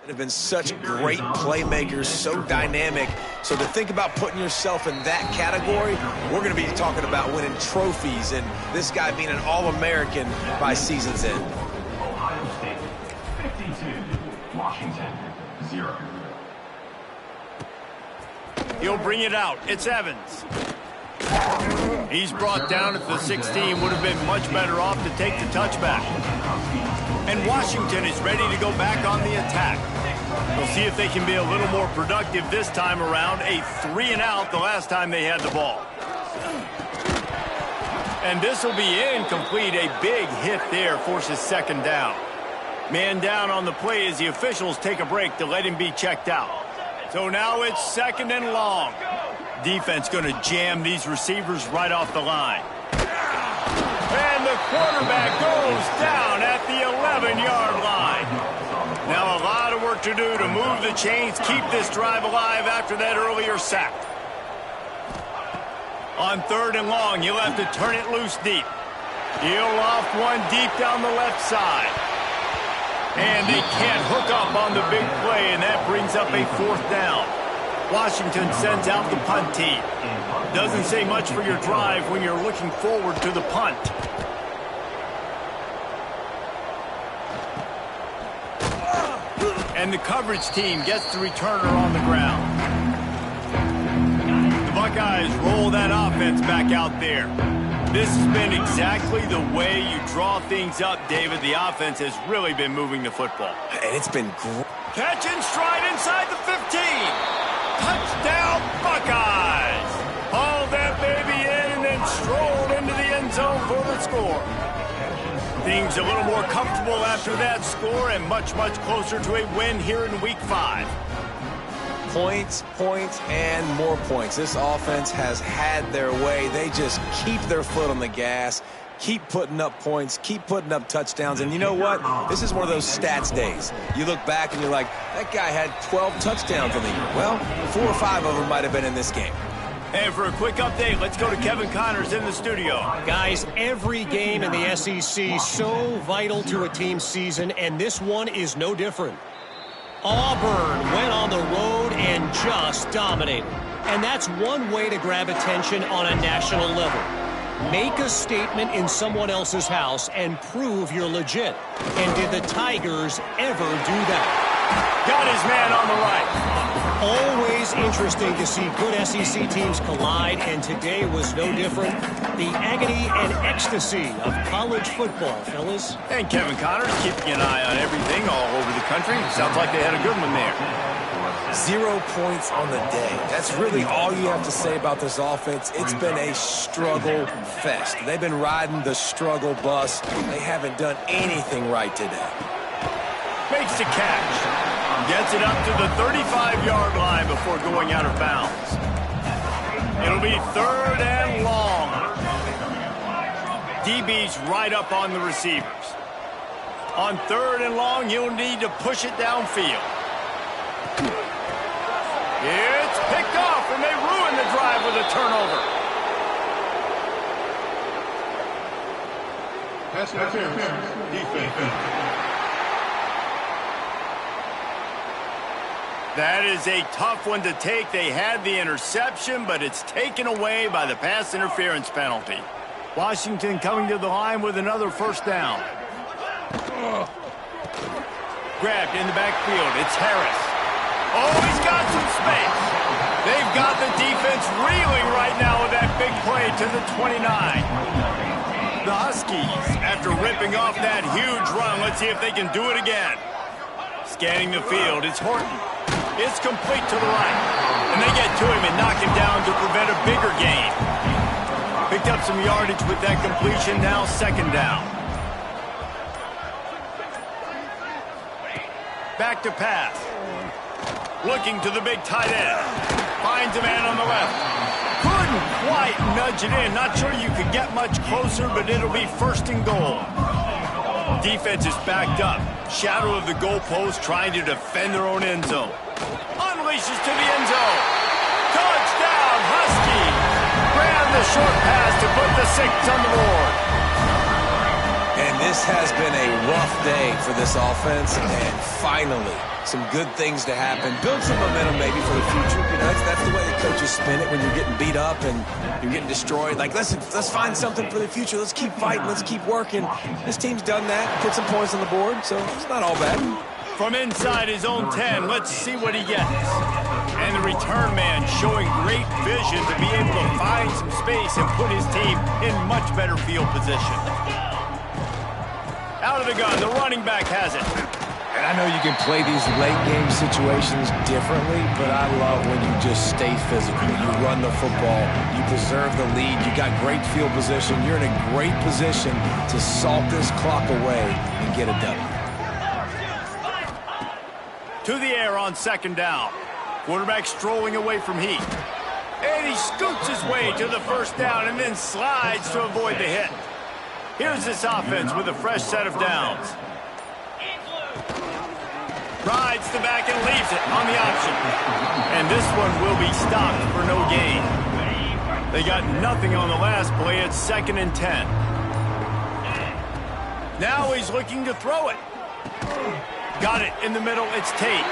Have been such great playmakers, so dynamic. So to think about putting yourself in that category, we're going to be talking about winning trophies and this guy being an All-American by season's end. Ohio State 52, Washington 0. He'll bring it out. It's Evans. He's brought down at the 16. Would have been much better off to take the touchback. And Washington is ready to go back on the attack. We'll see if they can be a little more productive this time around. A 3-and-out the last time they had the ball. And this will be incomplete. A big hit there forces second down. Man down on the play as the officials take a break to let him be checked out. So now it's second and long. Defense going to jam these receivers right off the line. And the quarterback goes down at the 11-yard line. Now a lot of work to do to move the chains, keep this drive alive after that earlier sack. On third and long, he'll have to turn it loose deep. He'll loft one deep down the left side. And they can't hook up on the big play, and that brings up a fourth down. Washington sends out the punt team. Doesn't say much for your drive when you're looking forward to the punt. And the coverage team gets the returner on the ground. The Buckeyes roll that offense back out there. This has been exactly the way you draw things up, David. The offense has really been moving the football. And it's been great. Catch and stride inside the 15. Touchdown, Buckeyes. Hauled that baby in and then strolled into the end zone for the score. Things a little more comfortable after that score and much, much closer to a win here in Week 5. Points, points, and more points. This offense has had their way. They just keep their foot on the gas, keep putting up points, keep putting up touchdowns. And you know what? This is one of those stats days. You look back and you're like, that guy had 12 touchdowns on the year. Well, 4 or 5 of them might have been in this game. And for a quick update, let's go to Kevin Connors in the studio. Guys, every game in the SEC so vital to a team's season, and this one is no different. Auburn went on the road and just dominated. And that's one way to grab attention on a national level. Make a statement in someone else's house and prove you're legit. And did the Tigers ever do that? Got his man on the right. Always interesting to see good SEC teams collide, and today was no different. The agony and ecstasy of college football, fellas. And Kevin Connors keeping an eye on everything all over the country. Sounds like they had a good one there. 0 points on the day. That's really all you have to say about this offense. It's been a struggle fest. They've been riding the struggle bus. They haven't done anything right today. Makes the catch. Gets it up to the 35-yard line before going out of bounds. It'll be third and long. DB's right up on the receivers. On third and long, you'll need to push it downfield. It's picked off, and they ruin the drive with a turnover. Pass interference. Defense. That is a tough one to take. They had the interception, but it's taken away by the pass interference penalty. Washington coming to the line with another first down. Grabbed in the backfield. It's Harris. Oh, he's got some space. They've got the defense reeling right now with that big play to the 29. The Huskies, after ripping off that huge run, let's see if they can do it again. Scanning the field, it's Horton. It's complete to the right. And they get to him and knock him down to prevent a bigger gain. Picked up some yardage with that completion, now second down. Back to pass. Looking to the big tight end. Finds a man on the left. Couldn't quite nudge it in. Not sure you could get much closer, but it'll be first and goal. Defense is backed up. Shadow of the goalpost trying to defend their own end zone. Unleashes to the end zone. Touchdown, Huskies. Grab the short pass to put the 6 on the board. And this This has been a rough day for this offense, and finally, some good things to happen. Build some momentum maybe for the future. You know, that's the way the coaches spin it when you're getting beat up and you're getting destroyed. Like, let's find something for the future. Let's keep fighting. Let's keep working. This team's done that, put some points on the board, so it's not all bad. From inside his own 10, let's see what he gets. And the return man showing great vision to be able to find some space and put his team in much better field position. Out of the gun, the running back has it. And I know you can play these late-game situations differently, but I love when you just stay physical. You run the football. You preserve the lead. You got great field position. You're in a great position to salt this clock away and get a W. To the air on second down. Quarterback strolling away from heat. And he scoots his way to the first down and then slides to avoid the hit. Here's this offense with a fresh set of downs. Rides the back and leaves it on the option. And this one will be stopped for no gain. They got nothing on the last play. It's 2nd and 10. Now he's looking to throw it. Got it in the middle. It's Tate.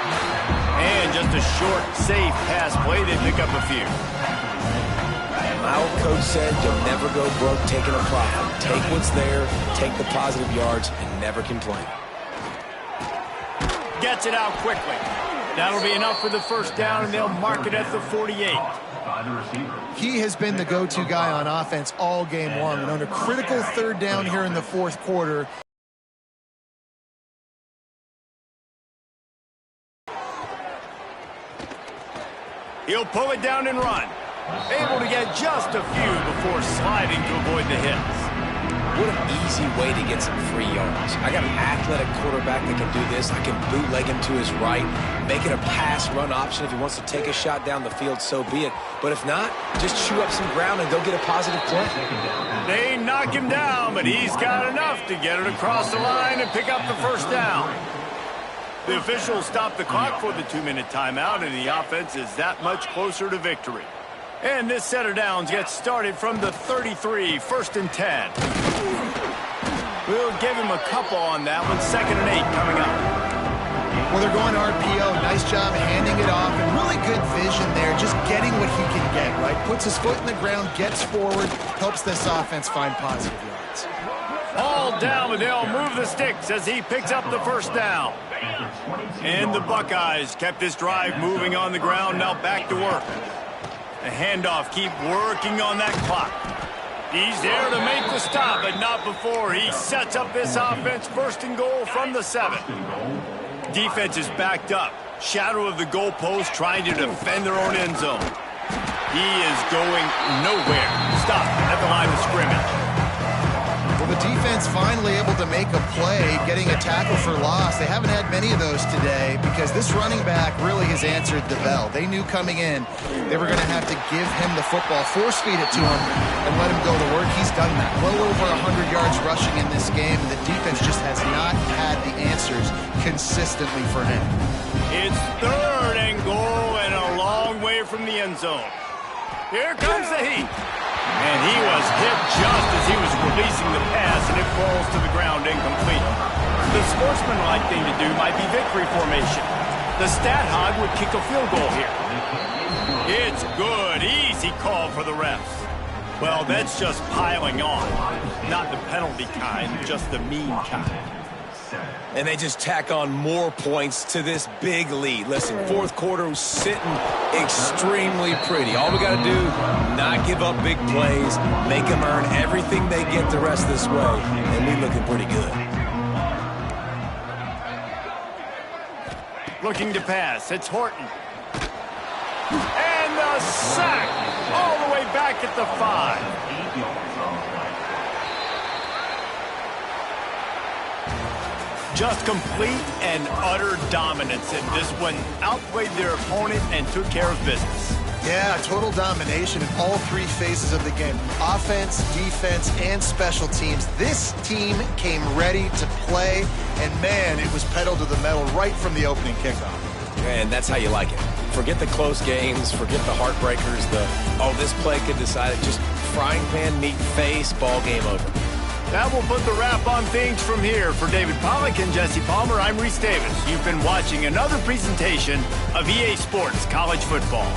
And just a short, safe pass play. They pick up a few. My old coach said you'll never go broke taking a profit. Take what's there, take the positive yards, and never complain. Gets it out quickly. That'll be enough for the first down, and they'll mark it at the 48. He has been the go-to guy on offense all game long. And on a critical third down here in the fourth quarter, he'll pull it down and run. Able to get just a few before sliding to avoid the hits. What an easy way to get some free yards. I got an athletic quarterback that can do this. I can bootleg him to his right, make it a pass-run option. If he wants to take a shot down the field, so be it. But if not, just chew up some ground and go get a positive play. They knock him down, but he's got enough to get it across the line and pick up the first down. The officials stop the clock for the 2-minute timeout, and the offense is that much closer to victory. And this set of downs gets started from the 33, 1st and 10. We'll give him a couple on that one. 2nd and 8 coming up. well, they're going RPO. Nice job handing it off, and really good vision there, just getting what he can get, right? Puts his foot in the ground, gets forward, helps this offense find positive yards. All down, but they'll move the sticks as he picks up the first down. And the Buckeyes kept this drive moving on the ground, now back to work. The handoff, keep working on that clock. He's there to make the stop, but not before he sets up this offense. 1st and goal from the 7. Defense is backed up. Shadow of the goalpost trying to defend their own end zone. He is going nowhere. Stop at the line of scrimmage. Well, the defense finally able to make a play, getting a tackle for loss. They haven't had many of those today because this running back really has answered the bell. They knew coming in they were going to have to give him the football, force feed it to him, and let him go to work. He's done that. Well over 100 yards rushing in this game. The defense just has not had the answers consistently for him. It's 3rd and goal and a long way from the end zone. Here comes the heat. And he was hit just as he was releasing the pass, and it falls to the ground incomplete. The sportsmanlike thing to do might be victory formation. The stat hog would kick a field goal here. It's good. Easy call for the refs. Well, that's just piling on. Not the penalty kind, just the mean kind. And they just tack on more points to this big lead. Listen, 4th quarter was sitting extremely pretty. All we got to do, not give up big plays, make them earn everything they get the rest of this way, and we're looking pretty good. Looking to pass. It's Horton. And the sack all the way back at the 5. Just complete and utter dominance in this one. Outplayed their opponent and took care of business. Yeah, total domination in all 3 phases of the game. Offense, defense, and special teams. This team came ready to play, and man, it was pedal to the metal right from the opening kickoff. And that's how you like it. Forget the close games, forget the heartbreakers, this play could decide it. Just frying pan, meat face, ball game over. That will put the wrap on things from here. For David Pollack and Jesse Palmer, I'm Reese Davis. You've been watching another presentation of EA Sports College Football.